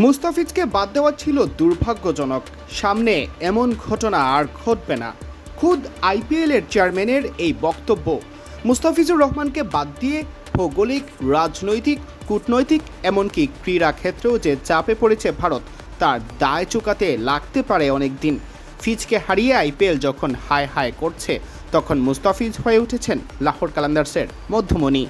মুস্তাফিজকে বাদ দেওয়া ছিল দুর্ভাগ্যজনক। সামনে এমন ঘটনা আর ঘটবে না। খুদ আইপিএলের চেয়ারম্যানের এই বক্তব্য। মুস্তাফিজুর রহমানকে বাদ দিয়ে ভৌগোলিক, রাজনৈতিক, কূটনৈতিক এমনকি ক্রীড়া ক্ষেত্রেও যে চাপে পড়েছে ভারত, তার দায় চুকাতে লাগতে পারে অনেক দিন। ফিজকে হারিয়ে আইপিএল যখন হায় হায় করছে, তখন মুস্তাফিজ হয়ে উঠেছেন লাহোর কালান্দার্সের মধ্যমণি।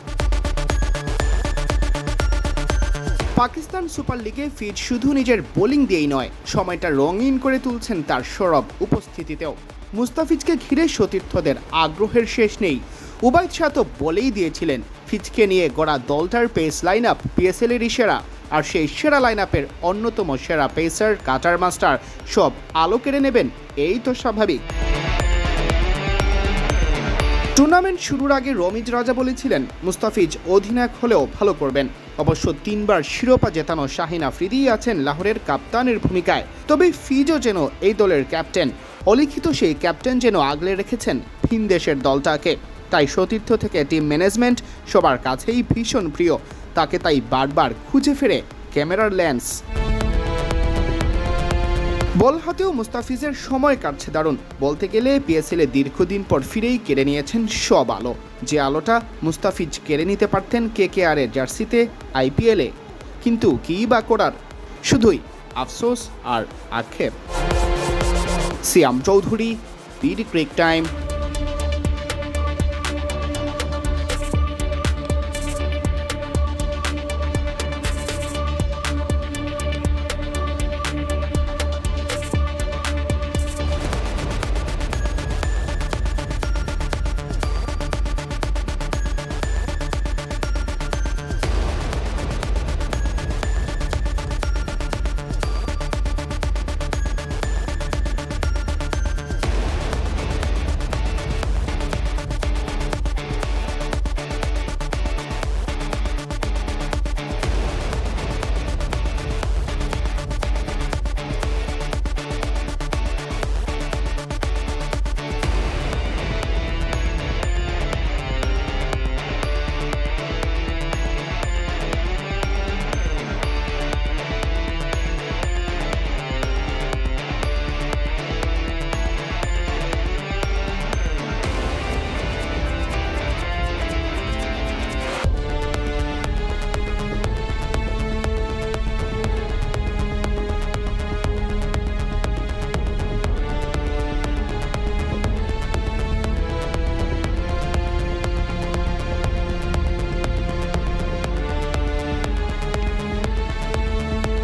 পাকিস্তান সুপার লিগে ফিজ শুধু নিজের বোলিং দিয়েই নয়, সময়টা রঙিন করে তুলছেন তার সরব উপস্থিতিতেও। মুস্তাফিজকে ঘিরে সতীর্থদের আগ্রহের শেষ নেই। উবাইদ শাহ তো বলেই দিয়েছিলেন, ফিজকে নিয়ে গড়া দলটার পেস লাইন আপ পিএসএলেরই সেরা, আর সেই সেরা লাইন আপের অন্যতম সেরা পেসার, কাটার মাস্টার সব আলো কেড়ে নেবেন, এই তো স্বাভাবিক। টুর্নামেন্ট শুরুর আগে রমিজ রাজা বলেছিলেন, মুস্তাফিজ অধিনায়ক হলেও ভালো করবেন। অবশ্য 3 বার শিরোপা জেতানো শাহিন আফ্রিদিই আছেন লাহোরের কাপ্তানের ভূমিকায়। তবে ফিজও যেন এই দলের ক্যাপ্টেন। অলিখিত সেই ক্যাপ্টেন যেন আগলে রেখেছেন ভিন দেশের দলটাকে। তাই সতীর্থ থেকে টিম ম্যানেজমেন্ট সবার কাছেই ভীষণ প্রিয়। তাকে তাই বারবার খুঁজে ফেরে ক্যামেরার লেন্স। বল হাতেও মুস্তাফিজের সময় কাটছে দারুণ। বলতে গেলে পিএসএলে দীর্ঘদিন পর ফিরেই কেড়ে নিয়েছেন সব আলো। যে আলোটা মুস্তাফিজ কেড়ে নিতে পারতেন কেকেআরের জার্সিতে, আইপিএলে। কিন্তু কী বা করার, শুধুই আফসোস আর আক্ষেপ। সিয়াম চৌধুরী, বিডি ক্রিক টাইম।